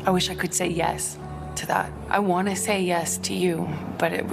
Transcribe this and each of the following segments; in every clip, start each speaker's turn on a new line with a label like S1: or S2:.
S1: I wish I could say yes to that. I want to say yes to you, but it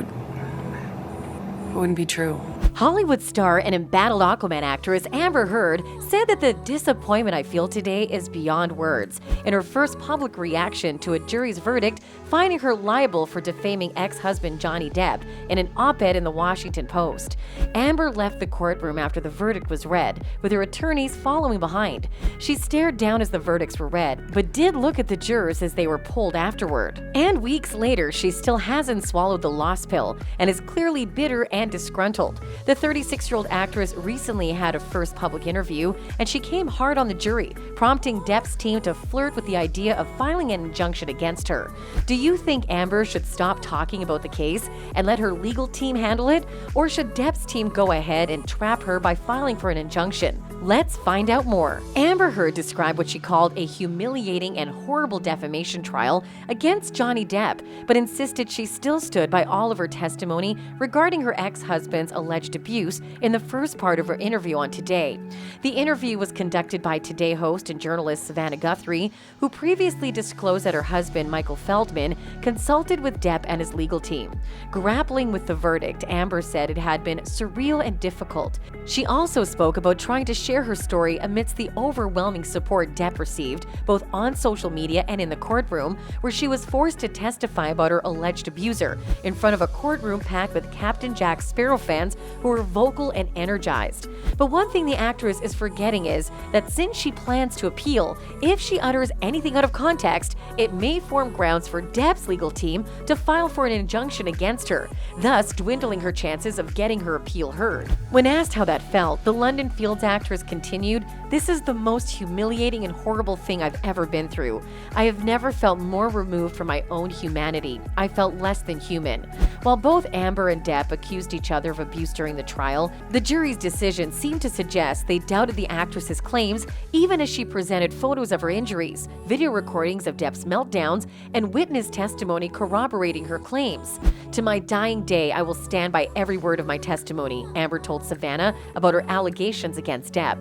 S1: wouldn't be true.
S2: Hollywood star and embattled Aquaman actress Amber Heard said that the disappointment I feel today is beyond words in her first public reaction to a jury's verdict finding her liable for defaming ex-husband Johnny Depp in an op-ed in the Washington Post. Amber left the courtroom after the verdict was read, with her attorneys following behind. She stared down as the verdicts were read, but did look at the jurors as they were polled afterward. And weeks later, she still hasn't swallowed the loss pill and is clearly bitter and disgruntled. The 36-year-old actress recently had a first public interview, and she came hard on the jury, prompting Depp's team to flirt with the idea of filing an injunction against her. Do you think Amber should stop talking about the case and let her legal team handle it? Or should Depp's team go ahead and trap her by filing for an injunction? Let's find out more. Amber Heard described what she called a humiliating and horrible defamation trial against Johnny Depp, but insisted she still stood by all of her testimony regarding her ex-husband's alleged abuse in the first part of her interview on Today. The interview was conducted by Today host and journalist Savannah Guthrie, who previously disclosed that her husband, Michael Feldman, consulted with Depp and his legal team. Grappling with the verdict, Amber said it had been surreal and difficult. She also spoke about trying to share her story amidst the overwhelming support Depp received, both on social media and in the courtroom, where she was forced to testify about her alleged abuser in front of a courtroom packed with Captain Jack Sparrow fans who were vocal and energized. But one thing the actress is forgetting is that since she plans to appeal, if she utters anything out of context, it may form grounds for Depp's legal team to file for an injunction against her, thus dwindling her chances of getting her appeal heard. When asked how that felt, the London Fields actress continued, "This is the most humiliating and horrible thing I've ever been through. I have never felt more removed from my own humanity. I felt less than human." While both Amber and Depp accused each other of abuse during the trial, the jury's decision seemed to suggest they doubted the actress's claims, even as she presented photos of her injuries, video recordings of Depp's meltdowns, and witness testimony corroborating her claims. "To my dying day, I will stand by every word of my testimony," Amber told Savannah about her allegations against Depp.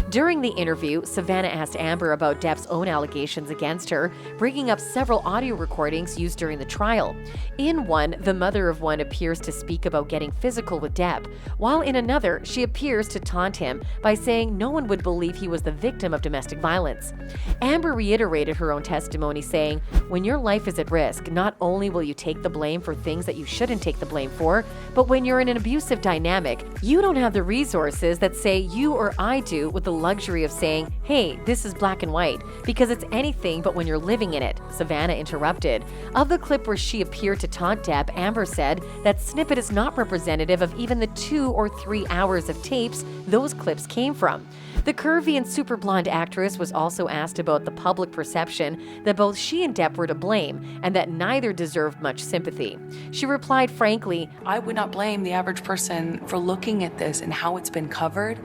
S2: During the interview, Savannah asked Amber about Depp's own allegations against her, bringing up several audio recordings used during the trial. In one, the mother of one appears to speak about getting physical with Depp, while in another, she appears to taunt him by saying no one would believe he was the victim of domestic violence. Amber reiterated her own testimony, saying, "When your life is at risk, not only will you take the blame for things that you shouldn't take the blame for, but when you're in an abusive dynamic, you don't have the resources that say you or I do with the luxury of saying, 'Hey, this is black and white,' because it's anything but when you're living in it," Savannah interrupted. Of the clip where she appeared to taunt Depp, Amber said that snippet is not representative of even the 2 or 3 hours of tapes those clips came from. The curvy and super blonde actress was also asked about the public perception that both she and Depp were to blame and that neither deserved much sympathy. She replied frankly,
S1: I would not blame the average person for looking at this and how it's been covered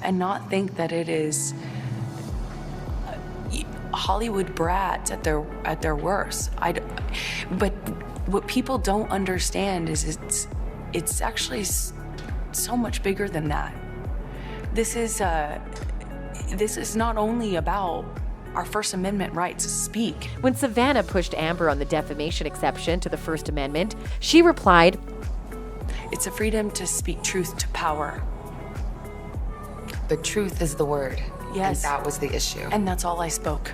S1: and not think that it is Hollywood brats at their worst. But what people don't understand is it's actually so much bigger than that. This is not only about our First Amendment right to speak.
S2: When Savannah pushed Amber on the defamation exception to the First Amendment, she replied,
S1: "It's a freedom to speak truth to power."
S3: The truth is the word.
S1: Yes.
S3: And that was the issue.
S1: And that's all I spoke.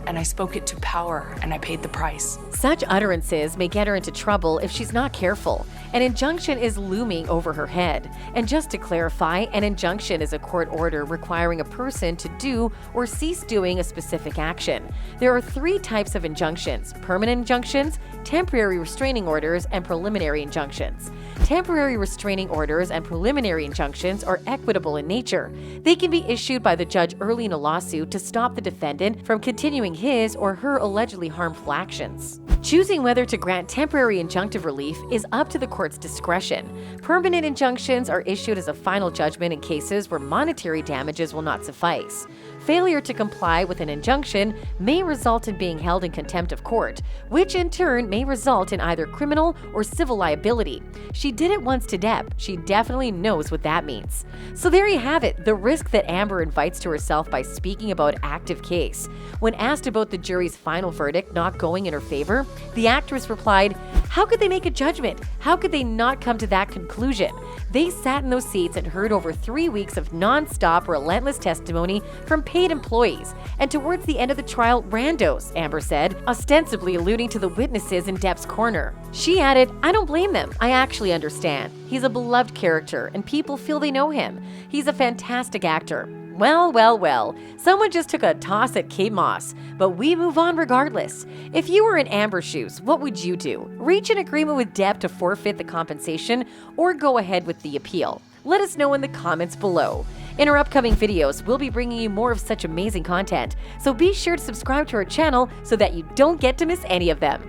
S1: And I spoke it to power, and I paid the price.
S2: Such utterances may get her into trouble if she's not careful. An injunction is looming over her head. And just to clarify, an injunction is a court order requiring a person to do or cease doing a specific action. There are 3 types of injunctions: permanent injunctions, temporary restraining orders, and preliminary injunctions. Temporary restraining orders and preliminary injunctions are equitable in nature. They can be issued by the judge early in a lawsuit to stop the defendant from continuing his or her allegedly harmful actions. Choosing whether to grant temporary injunctive relief is up to the court's discretion. Permanent injunctions are issued as a final judgment in cases where monetary damages will not suffice. failure to comply with an injunction may result in being held in contempt of court, which in turn may result in either criminal or civil liability. She did it once to Depp. She definitely knows what that means. So there you have it, the risk that Amber invites to herself by speaking about active case. When asked about the jury's final verdict not going in her favor, the actress replied, "How could they make a judgment? How could they not come to that conclusion? They sat in those seats and heard over 3 weeks of non-stop, relentless testimony from paid employees, and towards the end of the trial, randos," Amber said, ostensibly alluding to the witnesses in Depp's corner. She added, "I don't blame them. I actually understand. He's a beloved character, and people feel they know him. He's a fantastic actor." Well, well, well, someone just took a toss at Kate Moss, but we move on regardless. If you were in Amber's shoes, what would you do? Reach an agreement with Depp to forfeit the compensation or go ahead with the appeal? Let us know in the comments below. In our upcoming videos, we'll be bringing you more of such amazing content, so be sure to subscribe to our channel so that you don't get to miss any of them.